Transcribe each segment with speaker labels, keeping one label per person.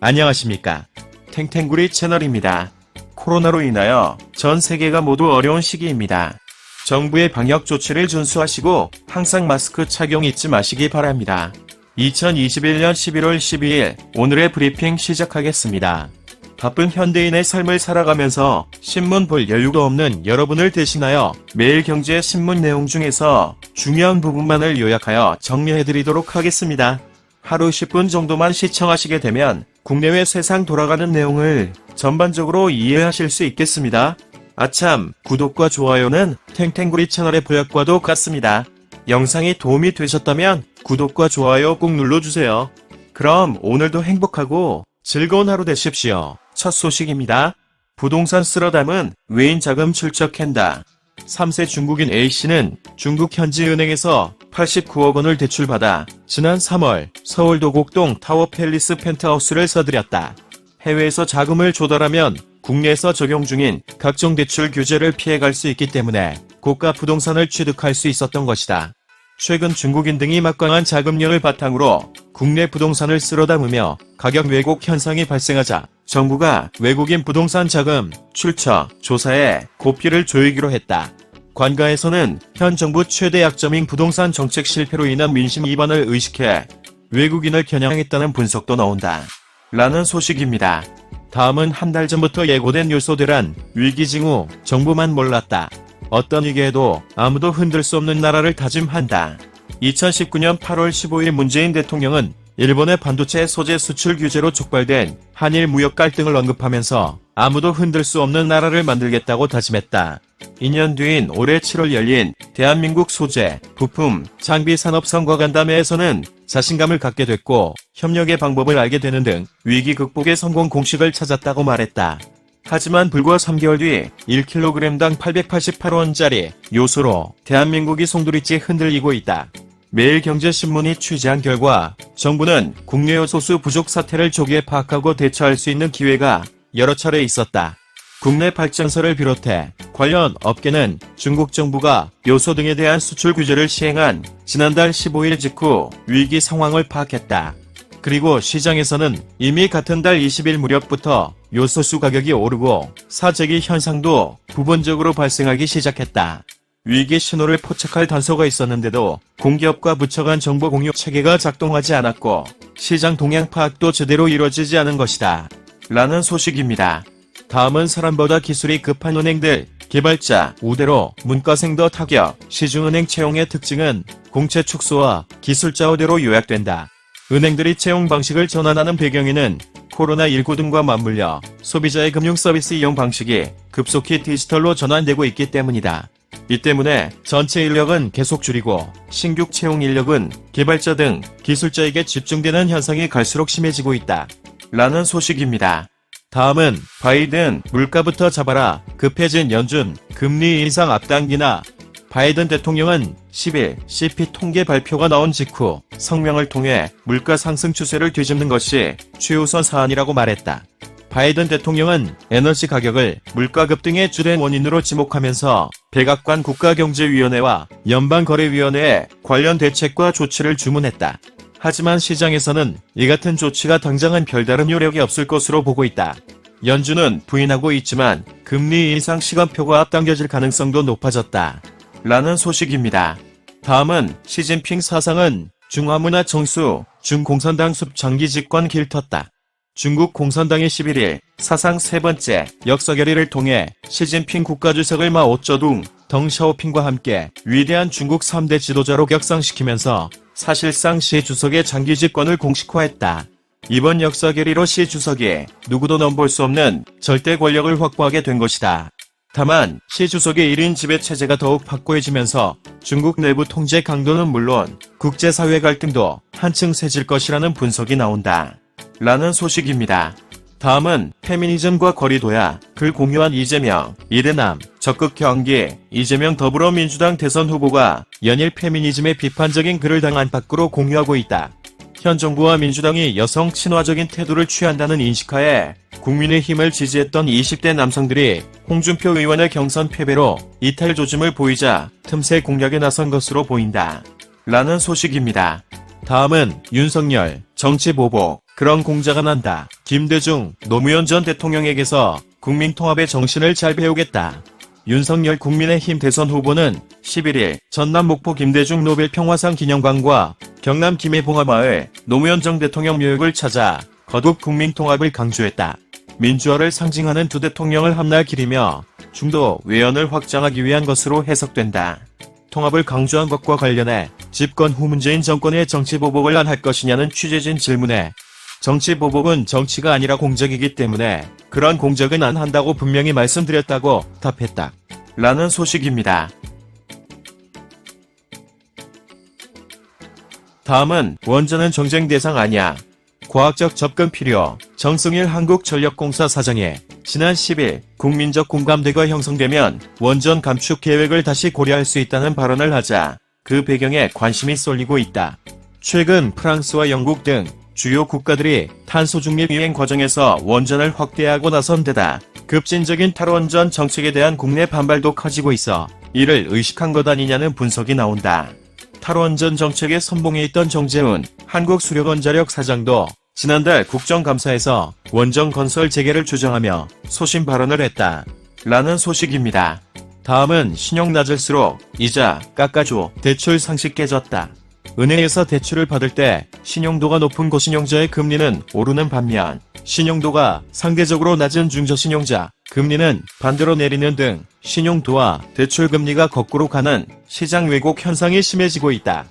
Speaker 1: 안녕하십니까. 탱탱구리 채널입니다. 코로나로 인하여 전 세계가 모두 어려운 시기입니다. 정부의 방역 조치를 준수하시고 항상 마스크 착용 잊지 마시기 바랍니다. 2021년 11월 12일 오늘의 브리핑 시작하겠습니다. 바쁜 현대인의 삶을 살아가면서 신문 볼 여유도 없는 여러분을 대신하여 매일경제 신문 내용 중에서 중요한 부분만을 요약하여 정리해드리도록 하겠습니다. 하루 10분 정도만 시청하시게 되면 국내외 세상 돌아가는 내용을 전반적으로 이해하실 수 있겠습니다. 아참, 구독과 좋아요는 탱탱구리 채널의 보약과도 같습니다. 영상이 도움이 되셨다면 구독과 좋아요 꼭 눌러주세요. 그럼 오늘도 행복하고 즐거운 하루 되십시오. 첫 소식입니다. 부동산 쓸어담은 외인 자금 출적한다. 3세 중국인 A씨는 중국 현지은행에서 89억 원을 대출받아 지난 3월 서울 도곡동 타워팰리스 펜트하우스를 사들였다. 해외에서 자금을 조달하면 국내에서 적용 중인 각종 대출 규제를 피해갈 수 있기 때문에 고가 부동산을 취득할 수 있었던 것이다. 최근 중국인 등이 막강한 자금력을 바탕으로 국내 부동산을 쓸어담으며 가격 왜곡 현상이 발생하자 정부가 외국인 부동산 자금 출처 조사에 고삐를 조이기로 했다. 관가에서는 현 정부 최대 약점인 부동산 정책 실패로 인한 민심 이반을 의식해 외국인을 겨냥했다는 분석도 나온다. 라는 소식입니다. 다음은 한 달 전부터 예고된 요소대란 위기 징후 정부만 몰랐다. 어떤 위기에도 아무도 흔들 수 없는 나라를 다짐한다. 2019년 8월 15일 문재인 대통령은 일본의 반도체 소재 수출 규제로 촉발된 한일 무역 갈등을 언급하면서 아무도 흔들 수 없는 나라를 만들겠다고 다짐했다. 2년 뒤인 올해 7월 열린 대한민국 소재, 부품, 장비 산업 성과간담회에서는 자신감을 갖게 됐고 협력의 방법을 알게 되는 등 위기 극복의 성공 공식을 찾았다고 말했다. 하지만 불과 3개월 뒤 1kg당 888원짜리 요소로 대한민국이 송두리째 흔들리고 있다. 매일경제신문이 취재한 결과 정부는 국내 요소수 부족 사태를 조기에 파악하고 대처할 수 있는 기회가 여러 차례 있었다. 국내 발전소를 비롯해 관련 업계는 중국 정부가 요소 등에 대한 수출 규제를 시행한 지난달 15일 직후 위기 상황을 파악했다. 그리고 시장에서는 이미 같은 달 20일 무렵부터 요소수 가격이 오르고 사재기 현상도 부분적으로 발생하기 시작했다. 위기 신호를 포착할 단서가 있었는데도 공기업과 부처 간 정보 공유 체계가 작동하지 않았고 시장 동향 파악도 제대로 이루어지지 않은 것이다. 라는 소식입니다. 다음은 사람보다 기술이 급한 은행들, 개발자, 우대로 문과생 더 타격, 시중은행 채용의 특징은 공채 축소와 기술자 우대로 요약된다. 은행들이 채용 방식을 전환하는 배경에는 코로나19 등과 맞물려 소비자의 금융 서비스 이용 방식이 급속히 디지털로 전환되고 있기 때문이다. 이 때문에 전체 인력은 계속 줄이고 신규 채용 인력은 개발자 등 기술자에게 집중되는 현상이 갈수록 심해지고 있다. 라는 소식입니다. 다음은 바이든 물가부터 잡아라 급해진 연준 금리 인상 앞당기나. 바이든 대통령은 10일 CP 통계 발표가 나온 직후 성명을 통해 물가 상승 추세를 뒤집는 것이 최우선 사안이라고 말했다. 바이든 대통령은 에너지 가격을 물가 급등의 주된 원인으로 지목하면서 백악관 국가경제위원회와 연방거래위원회에 관련 대책과 조치를 주문했다. 하지만 시장에서는 이 같은 조치가 당장은 별다른 효력이 없을 것으로 보고 있다. 연준은 부인하고 있지만 금리 인상 시간표가 앞당겨질 가능성도 높아졌다. 라는 소식입니다. 다음은 시진핑 사상은 중화문화 정수, 중공산당 숲 장기 집권 길텄다. 중국 공산당이 11일 사상 세 번째 역사 결의를 통해 시진핑 국가주석을 마오쩌둥, 덩샤오핑과 함께 위대한 중국 3대 지도자로 격상시키면서 사실상 시 주석의 장기 집권을 공식화했다. 이번 역사 결의로 시 주석이 누구도 넘볼 수 없는 절대 권력을 확보하게 된 것이다. 다만 시 주석의 1인 지배 체제가 더욱 확고해지면서 중국 내부 통제 강도는 물론 국제사회 갈등도 한층 세질 것이라는 분석이 나온다. 라는 소식입니다. 다음은 페미니즘과 거리둬야 글 공유한 이재명, 이대남, 적극 경기, 이재명 더불어민주당 대선 후보가 연일 페미니즘의 비판적인 글을 당 안팎으로 공유하고 있다. 현 정부와 민주당이 여성 친화적인 태도를 취한다는 인식하에 국민의힘을 지지했던 20대 남성들이 홍준표 의원의 경선 패배로 이탈 조짐을 보이자 틈새 공략에 나선 것으로 보인다. 라는 소식입니다. 다음은 윤석열, 정치 보복, 그런 공자가 난다. 김대중, 노무현 전 대통령에게서 국민통합의 정신을 잘 배우겠다. 윤석열 국민의힘 대선 후보는 11일 전남 목포 김대중 노벨 평화상 기념관과 경남 김해 봉화마을 노무현 전 대통령 묘역을 찾아 거듭 국민통합을 강조했다. 민주화를 상징하는 두 대통령을 한날 기리며 중도 외연을 확장하기 위한 것으로 해석된다. 통합을 강조한 것과 관련해 집권 후 문재인 정권의 정치보복을 안 할 것이냐는 취재진 질문에 정치보복은 정치가 아니라 공작이기 때문에 그런 공작은 안 한다고 분명히 말씀드렸다고 답했다. 라는 소식입니다. 다음은 원전은 정쟁 대상 아니야. 과학적 접근 필요. 정승일 한국전력공사 사장이 지난 10일 국민적 공감대가 형성되면 원전 감축 계획을 다시 고려할 수 있다는 발언을 하자 그 배경에 관심이 쏠리고 있다. 최근 프랑스와 영국 등 주요 국가들이 탄소 중립 이행 과정에서 원전을 확대하고 나선 데다 급진적인 탈원전 정책에 대한 국내 반발도 커지고 있어 이를 의식한 것 아니냐는 분석이 나온다. 탈원전 정책에 선봉해 있던 정재훈 한국수력원자력 사장도 지난달 국정감사에서 원전 건설 재개를 주장하며 소신 발언을 했다. 라는 소식입니다. 다음은 신용 낮을수록 이자 깎아줘. 대출 상식 깨졌다. 은행에서 대출을 받을 때 신용도가 높은 고신용자의 금리는 오르는 반면 신용도가 상대적으로 낮은 중저신용자 금리는 반대로 내리는 등 신용도와 대출 금리가 거꾸로 가는 시장 왜곡 현상이 심해지고 있다.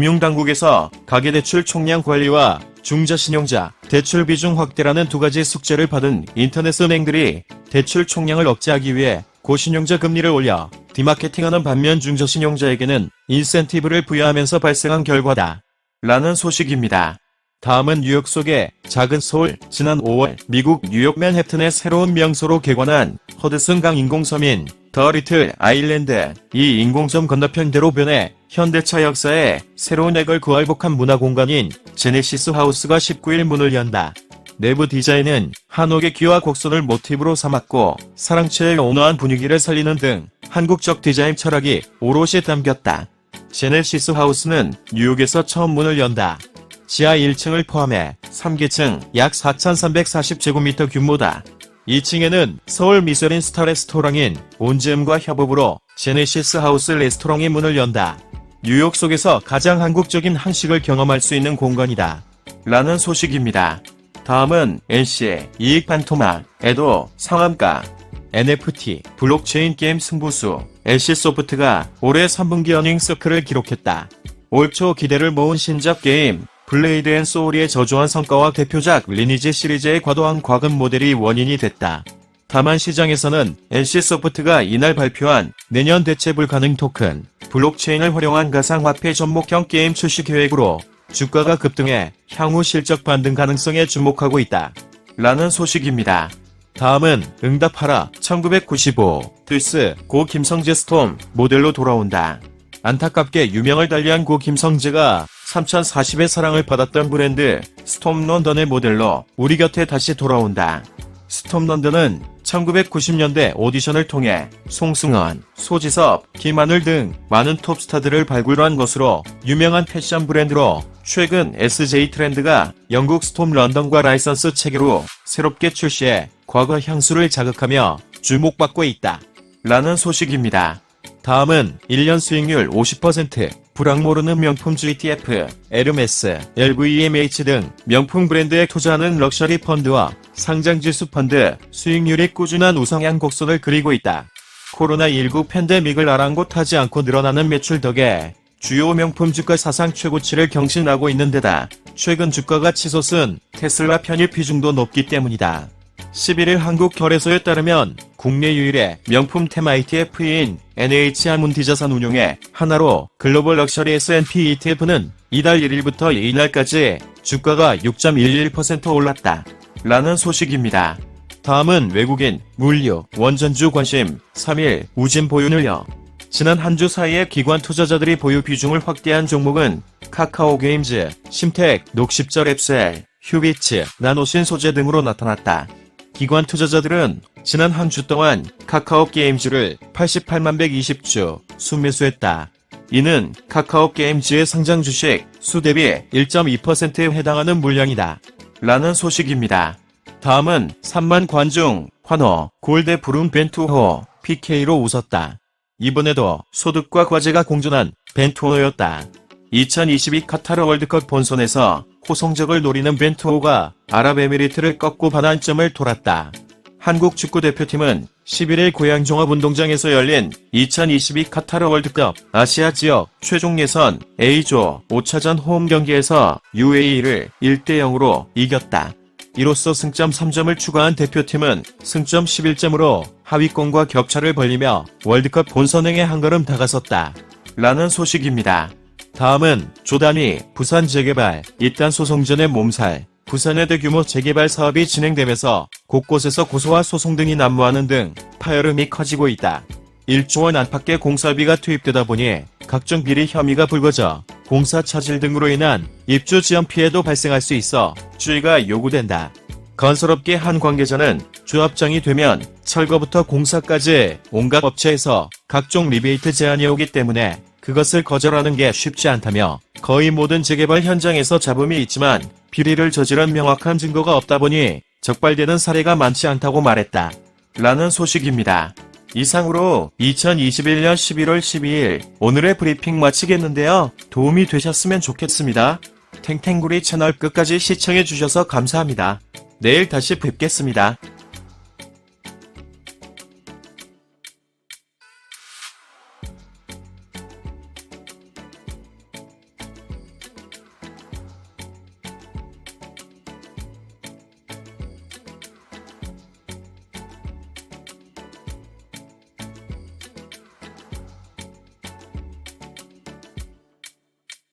Speaker 1: 금융당국에서 가계대출 총량 관리와 중저신용자 대출 비중 확대라는 두 가지 숙제를 받은 인터넷 은행들이 대출 총량을 억제하기 위해 고신용자 금리를 올려 디마케팅하는 반면 중저신용자에게는 인센티브를 부여하면서 발생한 결과다. 라는 소식입니다. 다음은 뉴욕 속의 작은 서울. 지난 5월 미국 뉴욕 맨해튼의 새로운 명소로 개관한 허드슨강 인공섬인 더 리틀 아일랜드. 이 인공섬 건너편 대로변에 현대차 역사의 새로운 액을 구활복한 문화공간인 제네시스 하우스가 19일 문을 연다. 내부 디자인은 한옥의 기와 곡선을 모티브로 삼았고 사랑채의 온화한 분위기를 살리는 등 한국적 디자인 철학이 오롯이 담겼다. 제네시스 하우스는 뉴욕에서 처음 문을 연다. 지하 1층을 포함해 3계층 약 4,340제곱미터 규모다. 2층에는 서울 미쉐린 스타 레스토랑인 온즈음과 협업으로 제네시스 하우스 레스토랑이 문을 연다. 뉴욕 속에서 가장 한국적인 한식을 경험할 수 있는 공간이다. 라는 소식입니다. 다음은 NC 이익 반토막, 에도 상한가, NFT, 블록체인 게임 승부수. NC소프트가 올해 3분기 어닝서클을 기록했다. 올 초 기대를 모은 신작 게임 블레이드 앤 소울의 저조한 성과와 대표작 리니지 시리즈의 과도한 과금 모델이 원인이 됐다. 다만 시장에서는 NC소프트가 이날 발표한 내년 대체 불가능 토큰, 블록체인을 활용한 가상화폐 접목형 게임 출시 계획으로 주가가 급등해 향후 실적 반등 가능성에 주목하고 있다. 라는 소식입니다. 다음은 응답하라 1995 플스 고 김성재 스톰 모델로 돌아온다. 안타깝게 유명을 달리한 고 김성재가 3040의 사랑을 받았던 브랜드 스톰 런던의 모델로 우리 곁에 다시 돌아온다. 스톰 런던은 1990년대 오디션을 통해 송승헌, 소지섭, 김하늘 등 많은 톱스타들을 발굴한 것으로 유명한 패션 브랜드로 최근 SJ 트렌드가 영국 스톰 런던과 라이선스 체계로 새롭게 출시해 과거 향수를 자극하며 주목받고 있다. 라는 소식입니다. 다음은 1년 수익률 50%, 불황 모르는 명품 GTF, 에르메스, LVMH 등 명품 브랜드에 투자하는 럭셔리 펀드와 상장지수 펀드 수익률이 꾸준한 우상향 곡선을 그리고 있다. 코로나19 팬데믹을 아랑곳하지 않고 늘어나는 매출 덕에 주요 명품 주가 사상 최고치를 경신하고 있는 데다 최근 주가가 치솟은 테슬라 편입 비중도 높기 때문이다. 11일 한국거래소에 따르면 국내 유일의 명품 테마 ETF인 NH아문디자산 운용의 하나로 글로벌 럭셔리 S&P ETF는 이달 1일부터 이날까지 주가가 6.11% 올랐다. 라는 소식입니다. 다음은 외국인, 물류, 원전주 관심. 3일 우진 보유 늘려. 지난 한 주 사이에 기관 투자자들이 보유 비중을 확대한 종목은 카카오게임즈, 심택, 녹십절 앱셀, 휴비츠, 나노신 소재 등으로 나타났다. 기관 투자자들은 지난 한 주 동안 카카오게임즈를 88만 120주 순매수했다. 이는 카카오게임즈의 상장 주식 수 대비 1.2%에 해당하는 물량이다. 라는 소식입니다. 다음은 3만 관중, 환호, 골대 부른 벤투호, PK로 웃었다. 이번에도 소득과 과제가 공존한 벤투호였다. 2022 카타르 월드컵 본선에서 호성적을 노리는 벤투호가 아랍에미리트를 꺾고 반환점을 돌았다. 한국 축구대표팀은 11일 고양 종합운동장에서 열린 2022 카타르 월드컵 아시아 지역 최종 예선 A조 5차전 홈 경기에서 UAE를 1대0으로 이겼다. 이로써 승점 3점을 추가한 대표팀은 승점 11점으로 하위권과 격차를 벌리며 월드컵 본선행에 한 걸음 다가섰다. 라는 소식입니다. 다음은 조단위 부산 재개발 이딴 소송전의 몸살. 부산의 대규모 재개발 사업이 진행되면서 곳곳에서 고소와 소송 등이 난무하는 등 파열음이 커지고 있다. 1조 원 안팎의 공사비가 투입되다 보니 각종 비리 혐의가 불거져 공사 차질 등으로 인한 입주 지연 피해도 발생할 수 있어 주의가 요구된다. 건설업계 한 관계자는 조합장이 되면 철거부터 공사까지 온갖 업체에서 각종 리베이트 제한이 오기 때문에 그것을 거절하는 게 쉽지 않다며 거의 모든 재개발 현장에서 잡음이 있지만 비리를 저지른 명확한 증거가 없다 보니 적발되는 사례가 많지 않다고 말했다. 라는 소식입니다. 이상으로 2021년 11월 12일 오늘의 브리핑 마치겠는데요. 도움이 되셨으면 좋겠습니다. 탱탱구리 채널 끝까지 시청해주셔서 감사합니다. 내일 다시 뵙겠습니다.